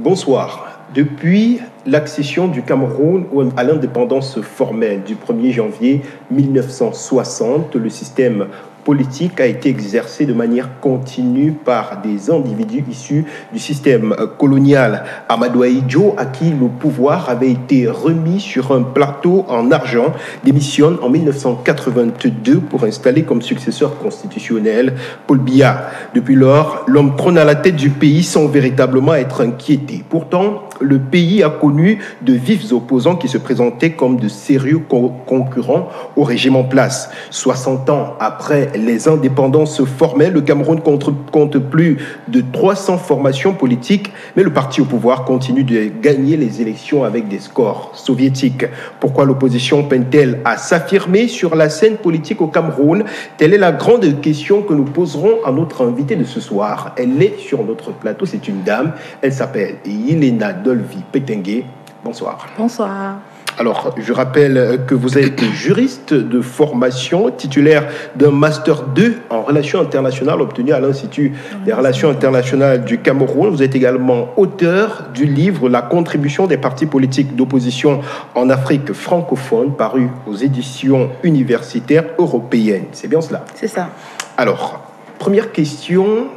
Bonsoir. Depuis l'accession du Cameroun à l'indépendance formelle du 1er janvier 1960, le système politique a été exercé de manière continue par des individus issus du système colonial. Amadou Ahidjo, à qui le pouvoir avait été remis sur un plateau en argent, démissionne en 1982 pour installer comme successeur constitutionnel Paul Biya. Depuis lors, l'homme trône à la tête du pays sans véritablement être inquiété. Pourtant, le pays a connu de vifs opposants qui se présentaient comme de sérieux concurrents au régime en place. 60 ans après les indépendances formelles, le Cameroun compte plus de 300 formations politiques, mais le parti au pouvoir continue de gagner les élections avec des scores soviétiques. Pourquoi l'opposition peine-t-elle à s'affirmer sur la scène politique au Cameroun? Telle est la grande question que nous poserons à notre invitée de ce soir. Elle est sur notre plateau, c'est une dame, elle s'appelle Yelena Dolvi Petengue. Bonsoir. Bonsoir. Alors, je rappelle que vous êtes juriste de formation, titulaire d'un Master 2 en relations internationales obtenu à l'Institut des relations internationales du Cameroun. Vous êtes également auteur du livre « La contribution des partis politiques d'opposition en Afrique francophone » paru aux éditions universitaires européennes. C'est bien cela? C'est ça. Alors, première question,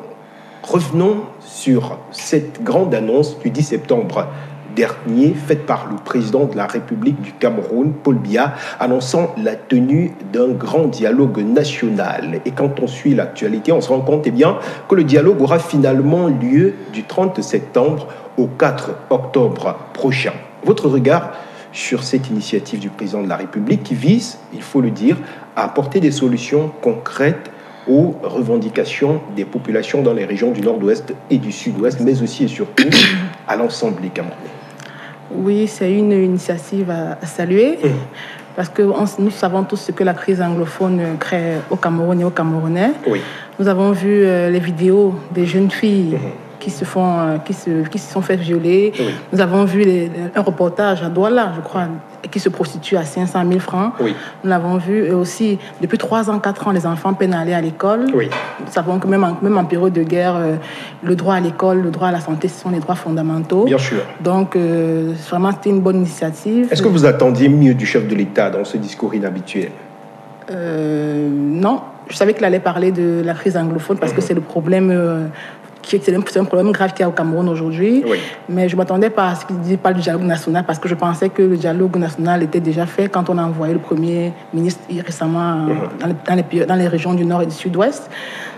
revenons sur cette grande annonce du 10 septembre dernier, faite par le président de la République du Cameroun, Paul Biya, annonçant la tenue d'un grand dialogue national. Et quand on suit l'actualité, on se rend compte que le dialogue aura finalement lieu du 30 septembre au 4 octobre prochain. Votre regard sur cette initiative du président de la République qui vise, il faut le dire, à apporter des solutions concrètes aux revendications des populations dans les régions du nord-ouest et du sud-ouest, mais aussi et surtout à l'ensemble des Camerounais. Oui, c'est une initiative à saluer, parce que nous savons tous ce que la crise anglophone crée au Cameroun et aux Camerounais. Oui. Nous avons vu les vidéos des jeunes filles qui se sont fait violer. Oui. Nous avons vu un reportage à Douala, je crois, qui se prostitue à 500 000 francs. Oui. Nous l'avons vu. Et aussi, depuis 3 ans, 4 ans, les enfants peinent à aller à l'école. Oui. Nous savons que même en période de guerre, le droit à l'école, le droit à la santé, ce sont les droits fondamentaux. Bien sûr. Donc, vraiment, c'était une bonne initiative. Est-ce que vous attendiez mieux du chef de l'État dans ce discours inhabituel? Non. Je savais qu'il allait parler de la crise anglophone parce que c'est le problème... c'est un problème grave qu'il y a au Cameroun aujourd'hui. Oui. Mais je ne m'attendais pas à ce qu'il parle du dialogue national parce que je pensais que le dialogue national était déjà fait quand on a envoyé le Premier ministre récemment dans les régions du Nord et du Sud-Ouest.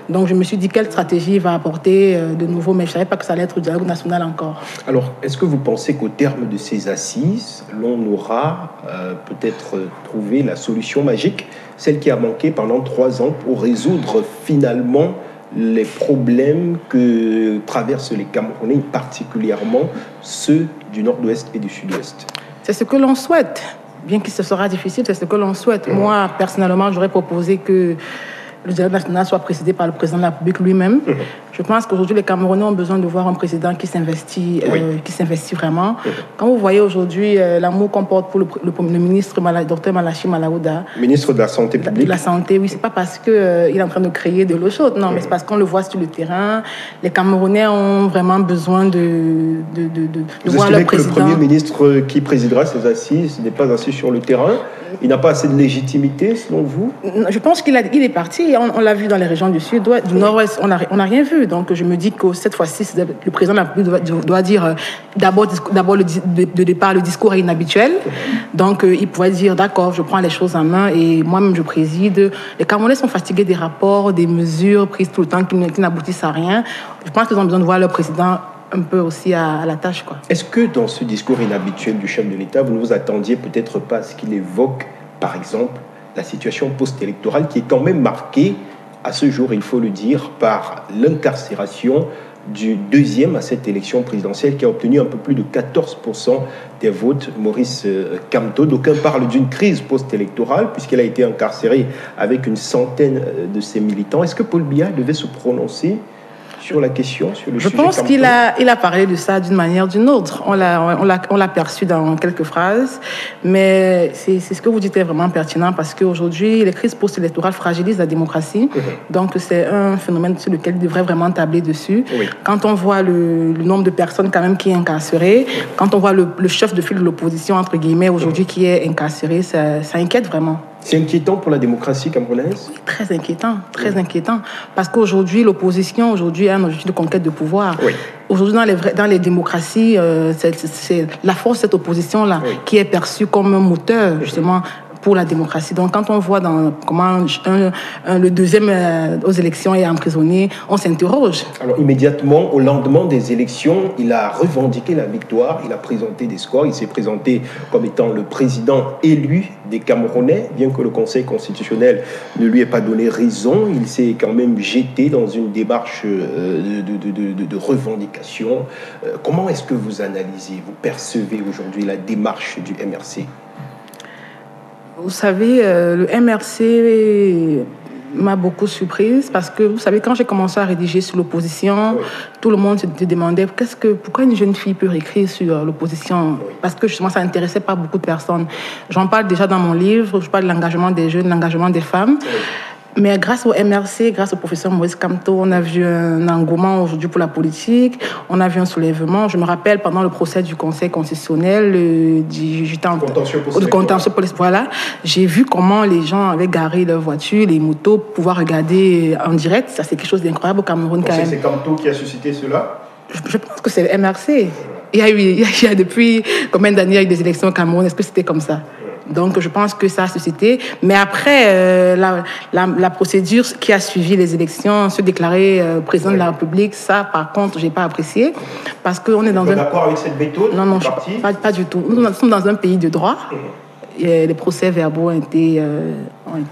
Donc je me suis dit quelle stratégie il va apporter de nouveau, mais je ne savais pas que ça allait être le dialogue national encore. Alors, est-ce que vous pensez qu'au terme de ces assises, l'on aura peut-être trouvé la solution magique, celle qui a manqué pendant 3 ans pour résoudre finalement les problèmes que traversent les Camerounais, particulièrement ceux du nord-ouest et du sud-ouest? C'est ce que l'on souhaite. Bien que ce sera difficile, c'est ce que l'on souhaite. Moi, personnellement, j'aurais proposé que le dialogue national soit présidé par le président de la République lui-même. Je pense qu'aujourd'hui, les Camerounais ont besoin de voir un président qui s'investit vraiment. Quand vous voyez aujourd'hui l'amour qu'on porte pour le ministre Dr Malachi Malaouda, ministre de la Santé publique. De la Santé, oui, c'est pas parce qu'il est en train de créer de l'eau chaude, non, mais c'est parce qu'on le voit sur le terrain. Les Camerounais ont vraiment besoin de voir leur président. Vous estimez que le Premier ministre qui présidera ces assises n'est pas assis sur le terrain? Il n'a pas assez de légitimité, selon vous? Je pense qu'il est parti. On l'a vu dans les régions du sud, du nord-ouest. On n'a rien vu. Donc, je me dis que cette fois-ci, le président de la République doit dire d'abord de départ, le discours est inhabituel. Donc, il pourrait dire, d'accord, je prends les choses en main et moi-même, je préside. Les Camerounais sont fatigués des rapports, des mesures prises tout le temps qui n'aboutissent à rien. Je pense qu'ils ont besoin de voir leur président un peu aussi à la tâche, quoi. Est-ce que dans ce discours inhabituel du chef de l'État, vous ne vous attendiez peut-être pas à ce qu'il évoque, par exemple, la situation post-électorale qui est quand même marquée, à ce jour, il faut le dire, par l'incarcération du deuxième à cette élection présidentielle qui a obtenu un peu plus de 14% des votes, Maurice Kamto. D'aucuns parlent d'une crise post-électorale puisqu'il a été incarcéré avec une centaine de ses militants. Est-ce que Paul Biya devait se prononcer sur la question, sur le sujet? Je pense qu'il a parlé de ça d'une manière ou d'une autre. On l'a perçu dans quelques phrases, mais c'est ce que vous dites est vraiment pertinent parce qu'aujourd'hui, les crises post-électorales fragilisent la démocratie. Donc, c'est un phénomène sur lequel il devrait vraiment tabler dessus. Quand on voit le nombre de personnes quand même qui est incarcéré, quand on voit le chef de file de l'opposition, entre guillemets, aujourd'hui qui est incarcéré, ça inquiète vraiment. C'est inquiétant pour la démocratie camerounaise? Oui, très inquiétant, très inquiétant. Parce qu'aujourd'hui, l'opposition a un objectif de conquête de pouvoir. Aujourd'hui, dans les démocraties, c'est la force de cette opposition-là qui est perçue comme un moteur, justement, pour la démocratie. Donc, quand on voit comment le deuxième aux élections est emprisonné, on s'interroge. Alors, immédiatement, au lendemain des élections, il a revendiqué la victoire, il a présenté des scores, il s'est présenté comme étant le président élu des Camerounais, bien que le Conseil constitutionnel ne lui ait pas donné raison, il s'est quand même jeté dans une démarche de revendication. Comment est-ce que vous analysez, vous percevez aujourd'hui la démarche du MRC? Vous savez, le MRC m'a beaucoup surprise parce que, vous savez, quand j'ai commencé à rédiger sur l'opposition, tout le monde se demandait pourquoi une jeune fille peut écrire sur l'opposition? Parce que justement, ça n'intéressait pas beaucoup de personnes. J'en parle déjà dans mon livre, je parle de l'engagement des jeunes, l'engagement des femmes. Mais grâce au MRC, grâce au professeur Maurice Kamto, on a vu un engouement aujourd'hui pour la politique, on a vu un soulèvement. Je me rappelle, pendant le procès du Conseil constitutionnel, le contentieux police, voilà, j'ai vu comment les gens avaient garé leurs voitures, les motos, pour pouvoir regarder en direct. Ça, c'est quelque chose d'incroyable au Cameroun quand même. C'est Kamto qui a suscité cela? Je pense que c'est le MRC. Il y a depuis combien d'années il y a eu des élections au Cameroun? Est-ce que c'était comme ça? Donc, je pense que ça a suscité. Mais après, la procédure qui a suivi les élections, se déclarer président de la République, ça, par contre, je n'ai pas apprécié. Parce qu'on est dans un... d'accord avec cette méthode? Non, pas du tout. Nous sommes dans un pays de droit. Les procès verbaux ont été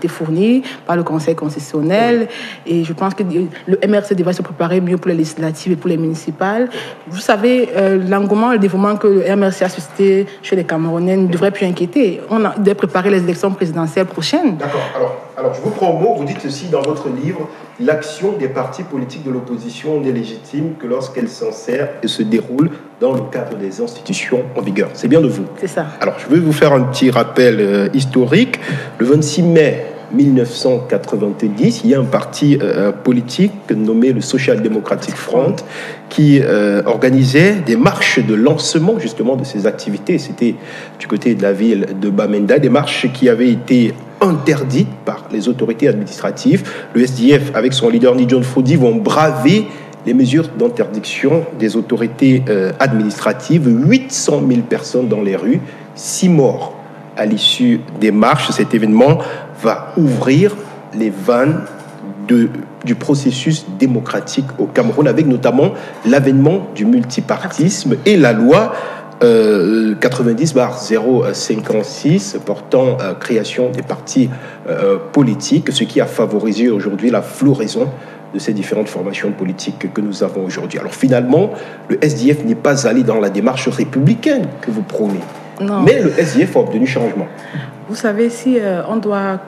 fournis par le Conseil constitutionnel et je pense que le MRC devrait se préparer mieux pour les législatives et pour les municipales. Vous savez, l'engouement et le dévouement que le MRC a suscité chez les Camerounais ne devrait plus inquiéter. On devrait préparer les élections présidentielles prochaines. D'accord. Alors, je vous prends au mot. Vous dites ceci dans votre livre: l'action des partis politiques de l'opposition n'est légitime que lorsqu'elle s'insère et se déroule dans le cadre des institutions en vigueur. C'est bien de vous? C'est ça. Alors, je vais vous faire un petit rappel historique. Le 26 mai 1990, il y a un parti politique nommé le Social Democratic Front qui organisait des marches de lancement justement de ces activités. C'était du côté de la ville de Bamenda, des marches qui avaient été interdites par les autorités administratives. Le SDF, avec son leader Ni John Fodi, vont braver les mesures d'interdiction des autorités administratives. 800 000 personnes dans les rues, 6 morts à l'issue des marches. Cet événement va ouvrir les vannes du processus démocratique au Cameroun, avec notamment l'avènement du multipartisme et la loi 90/056 portant création des partis politiques, ce qui a favorisé aujourd'hui la floraison de ces différentes formations politiques que nous avons aujourd'hui. Alors finalement, le SDF n'est pas allé dans la démarche républicaine que vous prônez. Non. Mais le SDF a obtenu changement. Vous savez, si on doit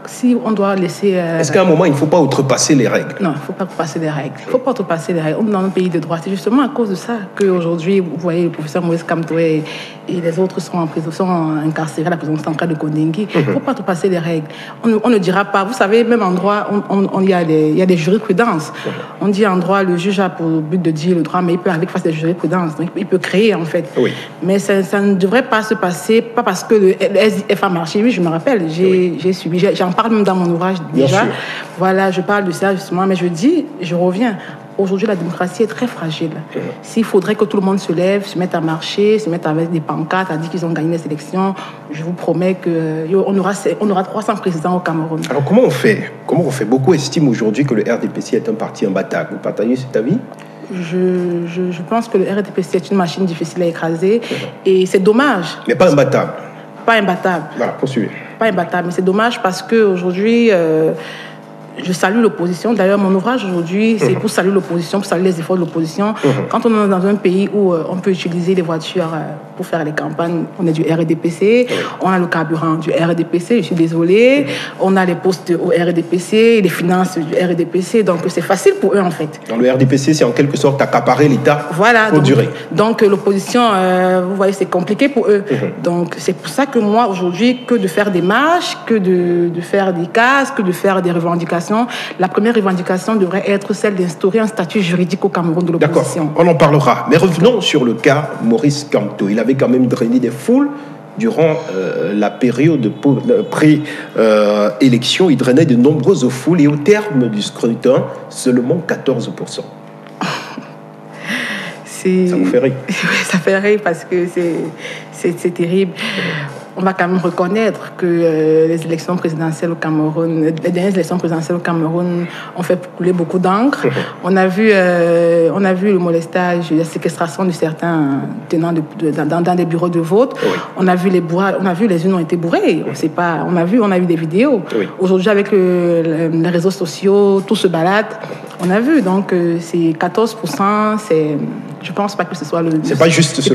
laisser... Est-ce qu'à un moment, il ne faut pas outrepasser les règles? Non, il ne faut pas outrepasser les règles. Il ne faut pas outrepasser les règles. On est dans un pays de droit. C'est justement à cause de ça qu'aujourd'hui, vous voyez, le professeur Maurice Kamto et les autres sont en prison, sont incarcérés à la prison centrale de Kondengui. Il ne faut pas outrepasser les règles. On ne dira pas... Vous savez, même en droit, il y a des jurisprudences. On dit en droit, le juge a pour but de dire le droit, mais il peut arriver face à des jurisprudences. Donc, il peut créer, en fait. Oui. Mais ça ne devrait pas se passer, pas parce que le SDF a marché. Oui, je me rappelle, j'ai suivi, j'en parle même dans mon ouvrage déjà. Voilà, je parle de ça justement, mais je reviens. Aujourd'hui, la démocratie est très fragile. S'il faudrait que tout le monde se lève, se mette à marcher, se mette avec des pancartes, à dire qu'ils ont gagné les élections, je vous promets qu'on aura 300 présidents au Cameroun. Alors comment on fait? Beaucoup estiment aujourd'hui que le RDPC est un parti imbattable. Vous partagez cet avis? Je pense que le RDPC est une machine difficile à écraser et c'est dommage. Mais pas imbattable. Pas imbattable. Voilà, poursuivez. Pas imbattable, mais c'est dommage parce qu'aujourd'hui, je salue l'opposition. D'ailleurs, mon ouvrage aujourd'hui, c'est pour saluer l'opposition, pour saluer les efforts de l'opposition. Quand on est dans un pays où on peut utiliser les voitures pour faire les campagnes, on a du RDPC, on a le carburant du RDPC, je suis désolée, on a les postes au RDPC, les finances du RDPC, donc c'est facile pour eux en fait. Dans le RDPC, c'est en quelque sorte accaparer l'État pour durer. Donc l'opposition, vous voyez, c'est compliqué pour eux. Donc c'est pour ça que moi, aujourd'hui, que de faire des marches, que de faire des cases, que de faire des revendications, la première revendication devrait être celle d'instaurer un statut juridique au Cameroun de l'opposition. D'accord, on en parlera. Mais revenons sur le cas Maurice Kamto. Il avait quand même drainé des foules durant la période de pré-élection. Il drainait de nombreuses foules et au terme du scrutin, seulement 14%. Ça vous fait rire? Ça fait rire parce que c'est terrible. On va quand même reconnaître que les élections présidentielles au Cameroun, les dernières élections présidentielles au Cameroun ont fait couler beaucoup d'encre. On a vu le molestage, la séquestration de certains tenants dans des bureaux de vote. Oui. On a vu les urnes ont été bourrées. On a vu des vidéos. Oui. Aujourd'hui, avec les réseaux sociaux, tout se balade. On a vu, donc c'est 14%, je pense pas que ce soit le... C'est pas juste. C'est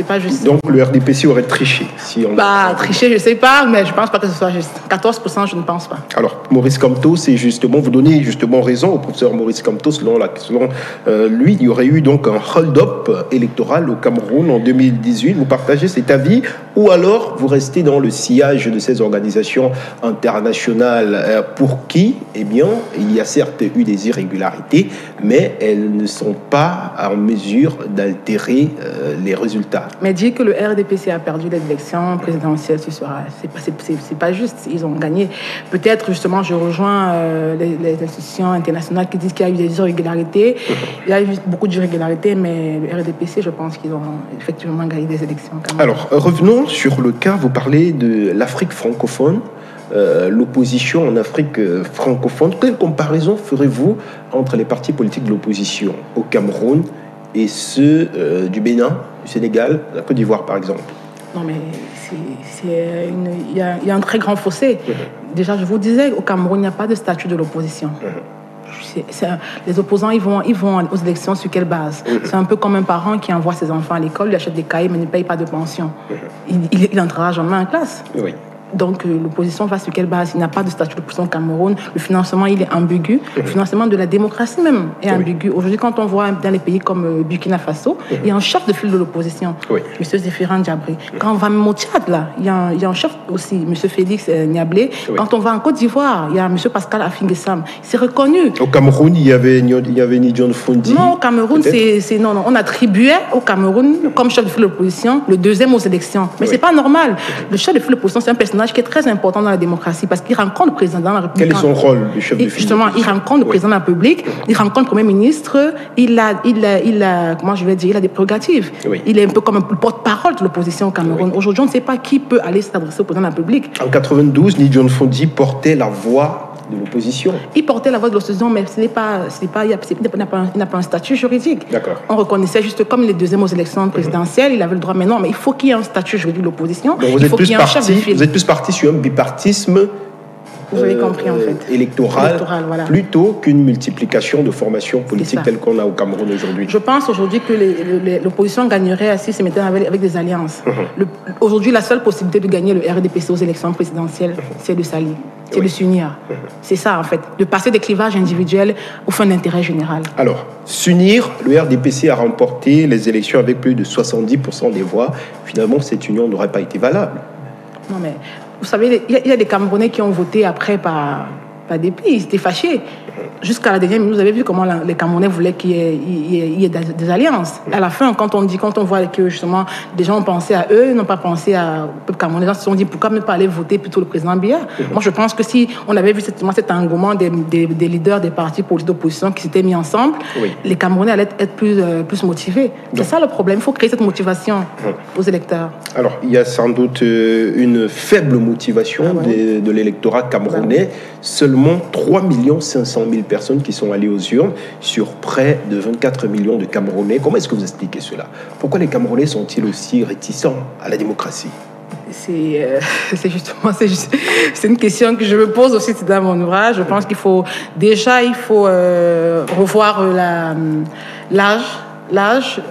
pas juste. Donc le RDPC aurait triché. Si on... tricher, je sais pas, mais je pense pas que ce soit juste. 14%, je ne pense pas. Alors, Maurice Kamto, c'est justement, vous donnez justement raison au professeur Maurice Kamto, selon lui, il y aurait eu donc un hold-up électoral au Cameroun en 2018. Vous partagez cet avis ou alors vous restez dans le sillage de ces organisations internationales pour qui, eh bien, il y a certes eu des irrégularités, mais elles ne sont pas en mesure d'altérer les résultats. Mais dire que le RDPC a perdu les élections présidentielles, c'est pas juste. Ils ont gagné. Peut-être, justement, je rejoins les institutions internationales qui disent qu'il y a eu des irrégularités. Il y a eu beaucoup d'irrégularités, mais le RDPC, je pense qu'ils ont effectivement gagné des élections. Alors, revenons sur le cas, vous parlez de l'Afrique francophone. L'opposition en Afrique francophone. Quelle comparaison ferez-vous entre les partis politiques de l'opposition au Cameroun et ceux du Bénin, du Sénégal, de la Côte d'Ivoire, par exemple? Non, mais il y a un très grand fossé. Déjà, je vous disais, au Cameroun, il n'y a pas de statut de l'opposition. Les opposants, ils vont aux élections sur quelle base? C'est un peu comme un parent qui envoie ses enfants à l'école, lui achète des cahiers, mais ne paye pas de pension. Il entrera jamais en classe. Oui. Donc, l'opposition va sur quelle base? Il n'y a pas de statut de l'opposition au Cameroun. Le financement, il est ambigu. Le financement de la démocratie même est ambigu. Aujourd'hui, quand on voit dans les pays comme Burkina Faso, il y a un chef de file de l'opposition, M. Zéphirin Diabré. Quand on va même au Tchad, là, il y a un chef aussi, M. Félix Niablé. Quand on va en Côte d'Ivoire, il y a M. Pascal Afingessam. C'est reconnu. Au Cameroun, il y avait ni John Fondi. Non, au Cameroun, non. On attribuait au Cameroun, comme chef de file de l'opposition, le deuxième aux élections. Mais c'est pas normal. Le chef de file de l'opposition, c'est un personnage qui est très important dans la démocratie parce qu'il rencontre le président de la République. Quel est son rôle, le chef de file? Justement, il rencontre le président de la République, il rencontre le Premier ministre, il a des prérogatives. Il est un peu comme un porte-parole de l'opposition au Cameroun. Aujourd'hui, on ne sait pas qui peut aller s'adresser au président de la République. En 92, Ni John Fondi portait la voix de l'opposition. Il portait la voix de l'opposition, mais il n'a pas un statut juridique. D'accord. On reconnaissait juste comme les deuxièmes aux élections présidentielles, il avait le droit. Mais non, mais il faut qu'il y ait un statut juridique de l'opposition. Vous êtes plus parti sur un bipartisme. Vous avez compris, en fait. Électoral voilà. Plutôt qu'une multiplication de formations politiques telles qu'on a au Cameroun aujourd'hui. Je pense aujourd'hui que l'opposition gagnerait si se mettait avec des alliances. Aujourd'hui, la seule possibilité de gagner le RDPC aux élections présidentielles, c'est de s'allier, c'est de s'unir. C'est ça, en fait, de passer des clivages individuels au fin d'intérêt général. Alors, s'unir, le RDPC a remporté les élections avec plus de 70% des voix. Finalement, cette union n'aurait pas été valable. Non, mais... Vous savez, il y a des Camerounais qui ont voté après par dépit, ils étaient fâchés. Jusqu'à la dernière minute, vous avez vu comment les Camerounais voulaient qu'il y ait des alliances. À la fin, quand on voit que justement des gens ont pensé à eux, n'ont pas pensé au peuple camerounais, les gens se sont dit pourquoi ne pas aller voter plutôt le président Biya. Moi, je pense que si on avait vu cet engouement des leaders des partis politiques d'opposition qui s'étaient mis ensemble, les Camerounais allaient être plus motivés. C'est ça le problème. Il faut créer cette motivation aux électeurs. Alors, il y a sans doute une faible motivation de l'électorat camerounais. Seulement 3 500 000 personnes qui sont allées aux urnes sur près de 24 millions de Camerounais. Comment est-ce que vous expliquez cela? Pourquoi les Camerounais sont-ils aussi réticents à la démocratie? justement c'est une question que je me pose aussi dans mon ouvrage. Je pense qu'il faut revoir l'âge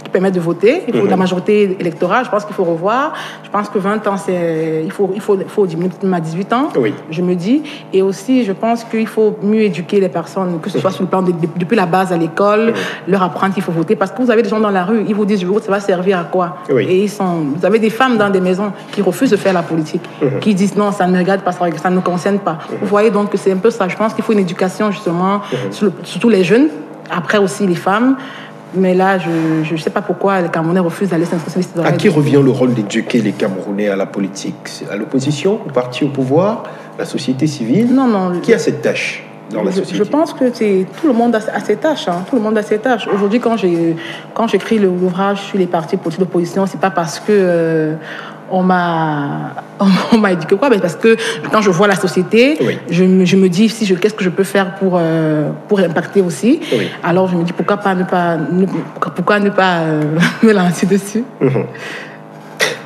qui permet de voter. Il faut la majorité électorale. Je pense qu'il faut revoir. Je pense que 20 ans, il faut diminuer même à 18 ans. Oui. Je me dis. Et aussi, je pense qu'il faut mieux éduquer les personnes, que ce soit sur le plan depuis la base à l'école, leur apprendre qu'il faut voter. Parce que vous avez des gens dans la rue, ils vous disent, je vote, ça va servir à quoi? Oui. Et vous avez des femmes dans des maisons qui refusent de faire la politique, qui disent non, ça ne me regarde pas, ça ne me concerne pas. Vous voyez, donc c'est un peu ça. Je pense qu'il faut une éducation justement, surtout les jeunes, après aussi les femmes. Mais là, je ne sais pas pourquoi les Camerounais refusent d'aller s'inscrire. À qui revient le rôle d'éduquer les Camerounais à la politique? À l'opposition, au parti au pouvoir, la société civile? Non. Qui a cette tâche dans la société? Je pense que tout le monde a ses tâches. Tout le monde a ses tâches. Aujourd'hui, quand j'écris l'ouvrage sur les partis politiques d'opposition, c'est pas parce que on m'a éduqué quoi, parce que quand je vois la société, je me dis qu'est-ce que je peux faire pour impacter aussi. Alors je me dis pourquoi ne pas me lancer dessus.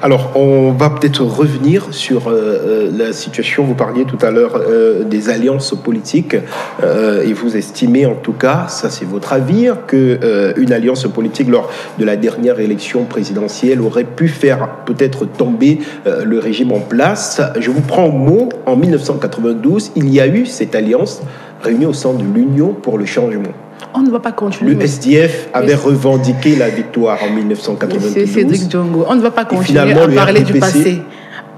Alors, on va peut-être revenir sur la situation. Vous parliez tout à l'heure des alliances politiques et vous estimez, en tout cas, ça c'est votre avis, qu'une alliance politique lors de la dernière élection présidentielle aurait pu faire peut-être tomber le régime en place. Je vous prends au mot, en 1992, il y a eu cette alliance réunie au sein de l'Union pour le changement. On ne va pas continuer. Le SDF avait revendiqué la victoire en 1992. C'est Cédric Diongo. On ne va pas continuer à parler du passé.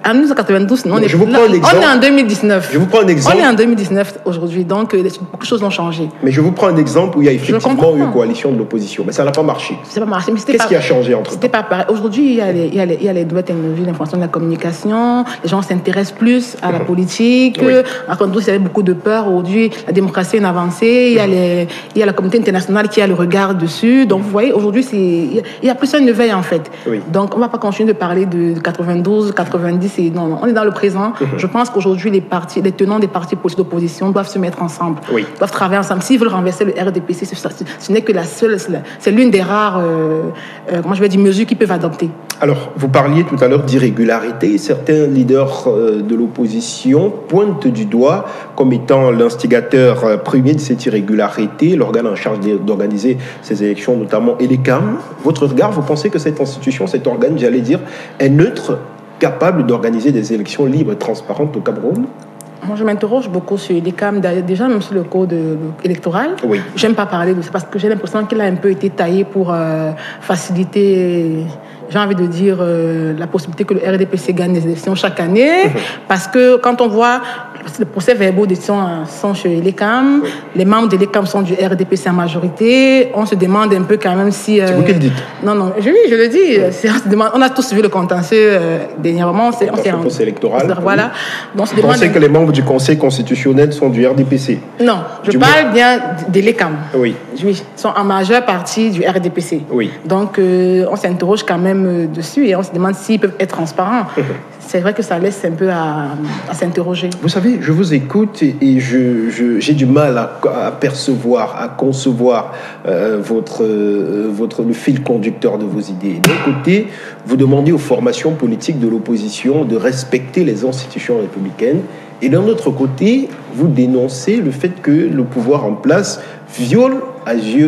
En 1992, on est en 2019. Je vous prends un exemple. On est en 2019 aujourd'hui, donc beaucoup de choses ont changé. Mais je vous prends un exemple où il y a effectivement eu une coalition de l'opposition, mais ça n'a pas marché. Ça n'a pas marché. Qu'est-ce qui a changé entre temps? C'était pas pareil. Aujourd'hui, il y a les nouvelles technologies, l'information de la communication. Les gens s'intéressent plus à la politique. En 1992, il y avait beaucoup de peur. Aujourd'hui, la démocratie est une avancée. Il y a la communauté internationale qui a le regard dessus. Donc, vous voyez, aujourd'hui, il y a plus une veille, en fait. Donc, on ne va pas continuer de parler de 92, 90. Non, on est dans le présent. Je pense qu'aujourd'hui, les tenants des partis politiques d'opposition doivent se mettre ensemble, doivent travailler ensemble. S'ils veulent renverser le RDPC, ce n'est que c'est l'une des rares, mesures qu'ils peuvent adopter. Alors, vous parliez tout à l'heure d'irrégularité. Certains leaders de l'opposition pointent du doigt comme étant l'instigateur premier de cette irrégularité, l'organe en charge d'organiser ces élections, notamment ELECAM. Votre regard, vous pensez que cette institution, cet organe, j'allais dire, est neutre, capable d'organiser des élections libres et transparentes au Cameroun? Moi, je m'interroge beaucoup sur l'ELECAM, déjà même sur le code électoral. J'aime pas parler de ça parce que j'ai l'impression qu'il a un peu été taillé pour faciliter, j'ai envie de dire, la possibilité que le RDPC gagne des élections chaque année. Parce que quand on voit les procès-verbaux d'élections sont chez l'ELECAM, les membres de l'ELECAM sont du RDPC en majorité, on se demande un peu quand même si... C'est vous qui le dites? Non, je le dis. On a tous vu le contentieux dernièrement. Le procès électoral. Voilà. Donc, vous pensez que les membres du Conseil constitutionnel sont du RDPC? Non, je parle bien de l'ELECAM. Oui, sont en majeure partie du RDPC. Donc, on s'interroge quand même dessus et on se demande s'ils peuvent être transparents. C'est vrai que ça laisse un peu à s'interroger. Vous savez, je vous écoute et j'ai du mal à percevoir, à concevoir le fil conducteur de vos idées. D'un côté, vous demandez aux formations politiques de l'opposition de respecter les institutions républicaines. Et d'un autre côté, vous dénoncez le fait que le pouvoir en place viole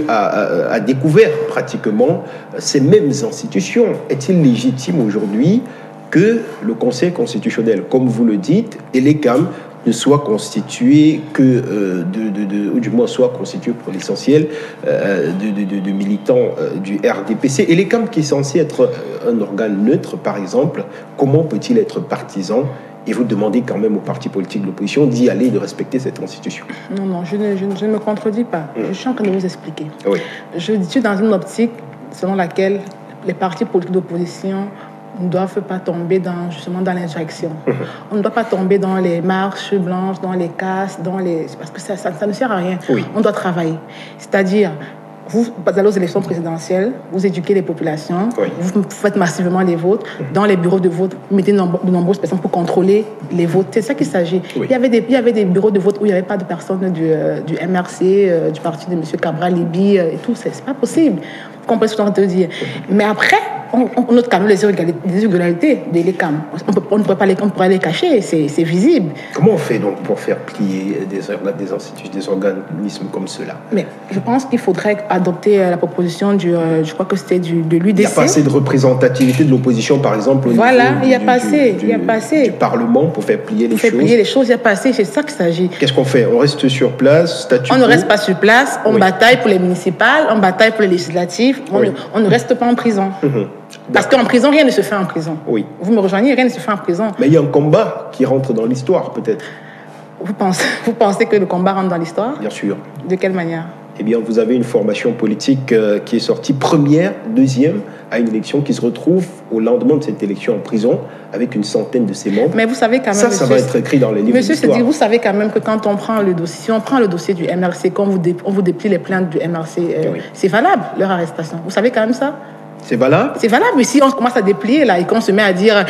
à découvert pratiquement ces mêmes institutions. Est-il légitime aujourd'hui que le Conseil constitutionnel, comme vous le dites, et l'ELECAM ne soit constitué ou du moins soit constitué pour l'essentiel de militants du RDPC? Et l'ELECAM qui est censé être un organe neutre, par exemple, comment peut-il être partisan? Et vous demandez quand même aux partis politiques de l'opposition d'y aller et de respecter cette institution. Non, je ne me contredis pas. Je suis en train de vous expliquer. Je suis dans une optique selon laquelle les partis politiques d'opposition ne doivent pas tomber dans l'insurrection. On ne doit pas tomber dans les marches blanches, dans les casses, parce que ça ne sert à rien. On doit travailler. C'est-à-dire, vous allez aux élections présidentielles, vous éduquez les populations, vous faites massivement les votes. Dans les bureaux de vote, vous mettez de nombreuses personnes pour contrôler les votes. C'est ça qu'il s'agit. Il y avait des bureaux de vote où il n'y avait pas de personnes du MRC, du parti de M. Cabral Libi et tout. C'est pas possible. Vous comprenez ce que je suis en train de dire. Mais après, on note quand même les irrégularités de l'ECAM. On ne pourrait les cacher, c'est visible. Comment on fait donc pour faire plier des instituts, des organismes comme cela? Mais je pense qu'il faudrait adopter la proposition je crois que c'était de l'UDC. Il n'y a pas assez de représentativité de l'opposition, par exemple, au niveau du Parlement pour faire plier les choses. Pour faire plier les choses, il n'y a pas assez, c'est ça qu'il s'agit. Qu'est-ce qu'on fait? On reste sur place, statu quo? On ne reste pas sur place, on bataille pour les municipales, on bataille pour les législatives, on ne reste pas en prison. Parce qu'en prison, rien ne se fait en prison. Oui. Vous me rejoignez, rien ne se fait en prison. Mais il y a un combat qui rentre dans l'histoire, peut-être. Vous pensez que le combat rentre dans l'histoire? Bien sûr. De quelle manière? Eh bien, vous avez une formation politique qui est sortie première, deuxième à une élection, qui se retrouve au lendemain de cette élection en prison avec une centaine de ses membres. Mais vous savez quand même... Ça va être écrit dans les livres d'histoire. Monsieur, vous savez quand même que quand on prend le dossier, si on prend le dossier du MRC, quand on vous déplie les plaintes du MRC, c'est valable, leur arrestation. Vous savez quand même ça? C'est valable? C'est valable, mais si on commence à déplier là et qu'on se met à dire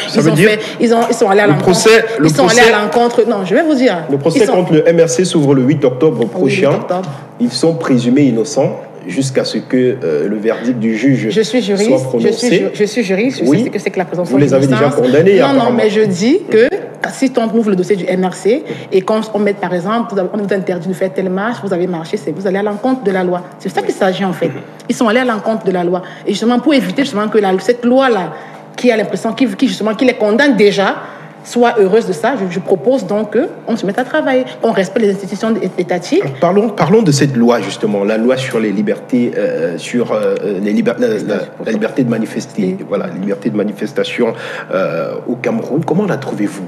ils sont allés à l'encontre. Ils sont allés à l'encontre. Non, je vais vous dire. Le procès contre le MRC s'ouvre le 8 octobre prochain. 8 octobre. Ils sont présumés innocents jusqu'à ce que le verdict du juge soit prononcé. Je suis juriste, je sais ce que c'est que la présomption d'innocence. Vous les avez déjà condamnés? Non, mais je dis que si on ouvre le dossier du MRC et qu'on met, par exemple, on vous interdit de faire telle marche, vous avez marché, vous allez à l'encontre de la loi. C'est ça qu'il s'agit en fait. Ils sont allés à l'encontre de la loi. Et justement, pour éviter justement que cette loi-là, qui a l'impression, qui les condamne déjà, soit heureuse de ça, je propose donc qu'on se mette à travailler, qu'on respecte les institutions étatiques. Parlons de cette loi, justement, la loi sur les libertés, la liberté de manifester, voilà, la liberté de manifestation au Cameroun. Comment la trouvez-vous?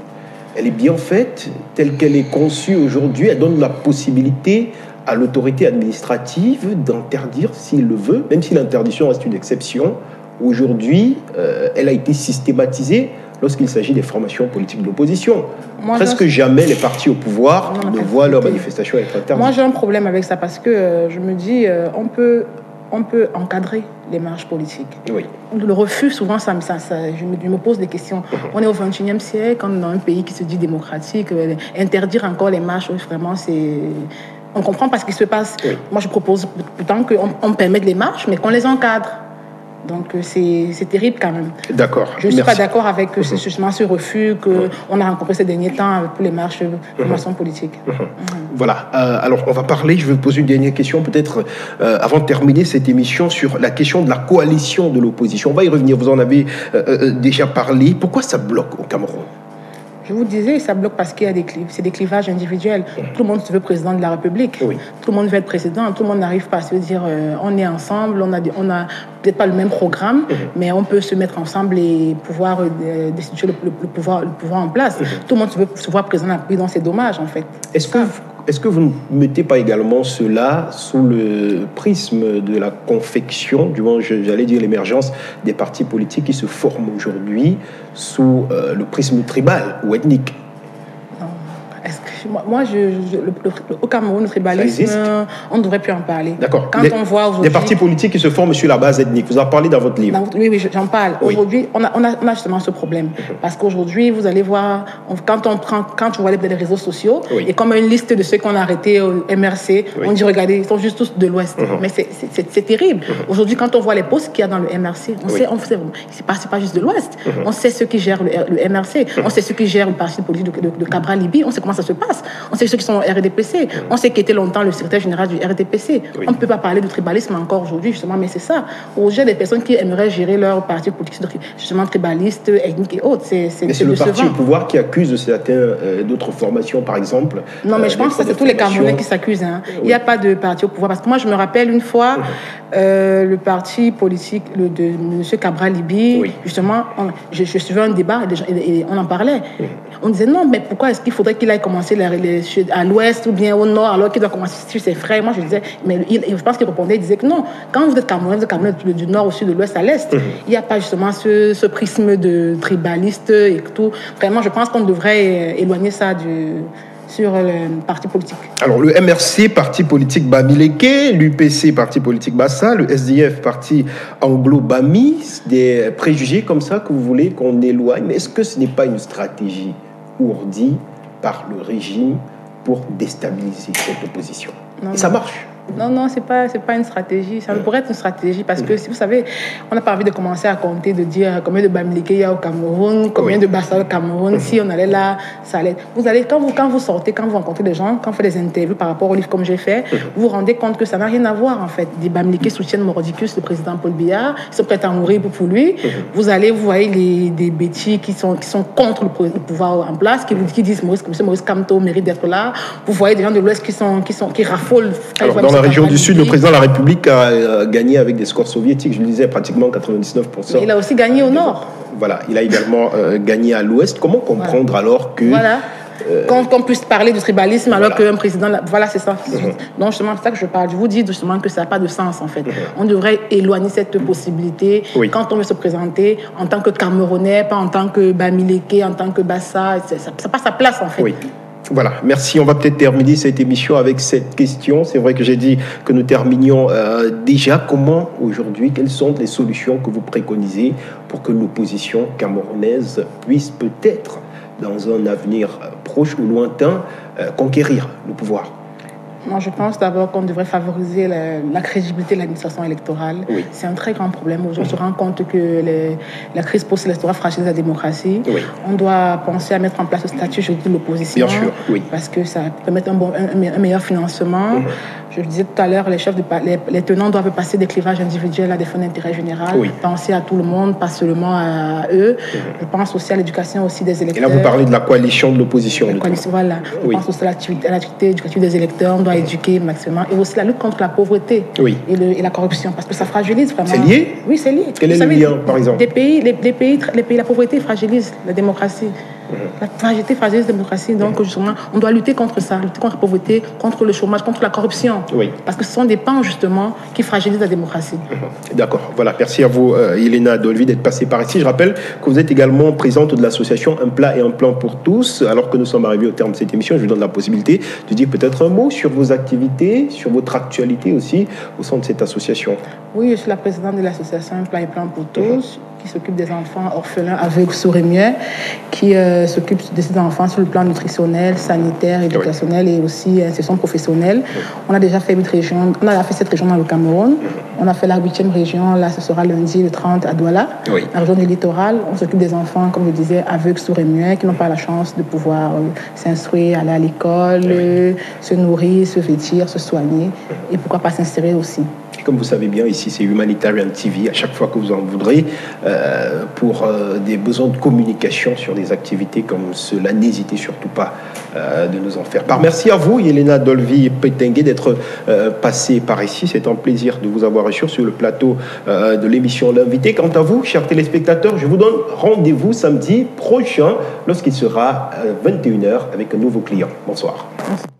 Elle est bien faite, telle qu'elle est conçue aujourd'hui. Elle donne la possibilité à l'autorité administrative d'interdire s'il le veut, même si l'interdiction reste une exception. Aujourd'hui, elle a été systématisée lorsqu'il s'agit des formations politiques de l'opposition. Presque jamais les partis au pouvoir ne voient leur manifestation être interdites. Moi, j'ai un problème avec ça parce que je me dis, on peut encadrer les marches politiques. Oui. Le refus, souvent, je me pose des questions. On est au XXIe siècle, on est dans un pays qui se dit démocratique. Interdire encore les marches, vraiment, c'est... On ne comprend pas ce qui se passe. Oui. Moi, je propose pourtant qu'on permette les marches, mais qu'on les encadre. Donc, c'est terrible quand même. D'accord. Je ne suis pas d'accord avec justement ce refus qu'on a rencontré ces derniers temps pour les marches de formation politique. Voilà. Alors, on va parler, je vais vous poser une dernière question, peut-être avant de terminer cette émission, sur la question de la coalition de l'opposition. On va y revenir, vous en avez déjà parlé. Pourquoi ça bloque au Cameroun? Je vous disais, ça bloque parce qu'il y a c'est des clivages individuels. Tout le monde se veut président de la République. Oui. Tout le monde veut être président. Tout le monde n'arrive pas à se dire on est ensemble, on a peut-être pas le même programme, mais on peut se mettre ensemble et pouvoir destituer le pouvoir en place. Tout le monde se voit président de la République, donc c'est dommage en fait. Est-ce que vous ne mettez pas également cela sous le prisme de la confection, du moins j'allais dire l'émergence des partis politiques qui se forment aujourd'hui sous le prisme tribal ou ethnique? Moi, au Cameroun, le tribalisme, on ne devrait plus en parler. D'accord. On voit aujourd'hui... Des partis politiques qui se forment sur la base ethnique, vous en parlez dans votre livre. Oui, j'en parle. Oui. Aujourd'hui, on a justement ce problème. Parce qu'aujourd'hui, vous allez voir, quand tu vois les réseaux sociaux, et comme une liste de ceux qu'on a arrêtés au MRC, on dit, regardez, ils sont juste tous de l'Ouest. Mais c'est terrible. Aujourd'hui, quand on voit les postes qu'il y a dans le MRC, on sait c'est pas juste de l'Ouest. On sait ceux qui gèrent le MRC, on sait ceux qui gèrent le parti politique de Cabral Libye, on sait comment ça se passe. On sait ceux qui sont au RDPC. On sait qui était longtemps le secrétaire général du RDPC. On ne peut pas parler de tribalisme encore aujourd'hui, justement, mais c'est ça. Aujourd'hui, il y a des personnes qui aimeraient gérer leur parti politique, justement, tribaliste, ethnique et autres. Mais c'est le parti au pouvoir qui accuse d'autres formations, par exemple. Non, mais je pense que c'est tous les Camerounais qui s'accusent. Il n'y a pas de parti au pouvoir. Parce que moi, je me rappelle une fois, le parti politique de M. Cabral Libye, justement, je suivais un débat et on en parlait. On disait non, mais pourquoi est-ce qu'il faudrait qu'il aille commencer à l'ouest ou bien au nord alors qu'il doit commencer sur ses frères? Moi, je disais, mais je pense qu'il répondait, il disait que non, quand vous êtes Camerounais, vous êtes Camerounais du nord au sud, de l'ouest à l'est. Il n'y a pas justement ce prisme de tribaliste et tout. Vraiment, je pense qu'on devrait éloigner ça sur le parti politique. Alors, le MRC, parti politique Bamileke, l'UPC, parti politique Bassa, le SDF, parti Anglo-Bami, des préjugés comme ça que vous voulez qu'on éloigne. Est-ce que ce n'est pas une stratégie ourdie par le régime pour déstabiliser cette opposition? Et ça marche. Non, c'est pas une stratégie. Ça pourrait être une stratégie parce que, si vous savez, on n'a pas envie de commencer à compter, de dire combien de Bamileke il y a au Cameroun, combien de Bassa au Cameroun. Si on allait là, ça allait. Vous allez, quand vous sortez, quand vous rencontrez des gens, quand vous faites des interviews par rapport au livre comme j'ai fait, vous vous rendez compte que ça n'a rien à voir en fait. Des Bamileke soutiennent Mordicus, le président Paul Biya, ils sont prêts à mourir pour lui. Vous voyez des bêtis qui sont contre le pouvoir en place, qui disent M. Maurice Kamto mérite d'être là. Vous voyez des gens de l'Ouest qui raffolent. Alors, dans la région du Sud, le président de la République a gagné avec des scores soviétiques, je le disais, pratiquement 99%. Mais il a aussi gagné au Nord. Voilà, il a également gagné à l'Ouest. Comment comprendre alors que... Voilà. Qu'on puisse parler de tribalisme alors qu'un président... Voilà, c'est ça. Donc, justement, c'est ça que je parle. Je vous dis justement que ça n'a pas de sens, en fait. On devrait éloigner cette possibilité quand on veut se présenter en tant que Camerounais, pas en tant que Bamileke, en tant que Bassa. Ça n'a pas sa place, en fait. Oui. Voilà, merci. On va peut-être terminer cette émission avec cette question. C'est vrai que j'ai dit que nous terminions déjà. Comment aujourd'hui, quelles sont les solutions que vous préconisez pour que l'opposition camerounaise puisse peut-être, dans un avenir proche ou lointain, conquérir le pouvoir? Moi, je pense d'abord qu'on devrait favoriser la crédibilité de l'administration électorale. Oui. C'est un très grand problème. Aujourd'hui, on se rend compte que la crise post-électorale fragilise la démocratie. Oui. On doit penser à mettre en place le statut juridique de l'opposition. Bien sûr, oui. Parce que ça permet un meilleur financement. Je le disais tout à l'heure, les tenants doivent passer des clivages individuels à des fins d'intérêt général. Oui. Penser à tout le monde, pas seulement à eux. Je pense aussi à l'éducation aussi des électeurs. Et là, vous parlez de la coalition de l'opposition. Voilà. Je pense aussi à l'activité éducative des électeurs. On doit éduquer maximum. Et aussi la lutte contre la pauvreté et la corruption. Parce que ça fragilise vraiment. C'est lié? Oui, c'est lié. Quel est le lien, par exemple? Les pays, la pauvreté fragilise la démocratie. La fragilité fragilise la démocratie. Donc, justement, on doit lutter contre ça, lutter contre la pauvreté, contre le chômage, contre la corruption. Oui. Parce que ce sont des pans, justement, qui fragilisent la démocratie. D'accord. Voilà. Merci à vous, Yelena Dolvi, d'être passée par ici. Je rappelle que vous êtes également présidente de l'association Un plat et un plan pour tous. Alors que nous sommes arrivés au terme de cette émission, je vous donne la possibilité de dire peut-être un mot sur vos activités, sur votre actualité aussi au sein de cette association. Oui, je suis la présidente de l'association Un plat et un plan pour tous, qui s'occupe des enfants orphelins, aveugles, sourds et muets, qui s'occupe de ces enfants sur le plan nutritionnel, sanitaire, éducationnel et aussi insertion professionnelle. On a déjà fait 8 régions. On a fait 7 régions dans le Cameroun. On a fait la 8e région. Là, ce sera lundi, le 30, à Douala. Oui. La région du littoral. On s'occupe des enfants, comme je disais, aveugles, sourds et muets, qui n'ont pas la chance de pouvoir s'instruire, aller à l'école, se nourrir, se vêtir, se soigner et pourquoi pas s'insérer aussi. Comme vous savez bien, ici, c'est Humanitarian TV, à chaque fois que vous en voudrez, pour des besoins de communication sur des activités comme cela, n'hésitez surtout pas de nous en faire part. Merci à vous, Yelena Dolvi-Petengue, d'être passée par ici. C'est un plaisir de vous avoir reçu sur le plateau de l'émission L'Invité. Quant à vous, chers téléspectateurs, je vous donne rendez-vous samedi prochain, lorsqu'il sera 21h avec un nouveau client. Bonsoir. Merci.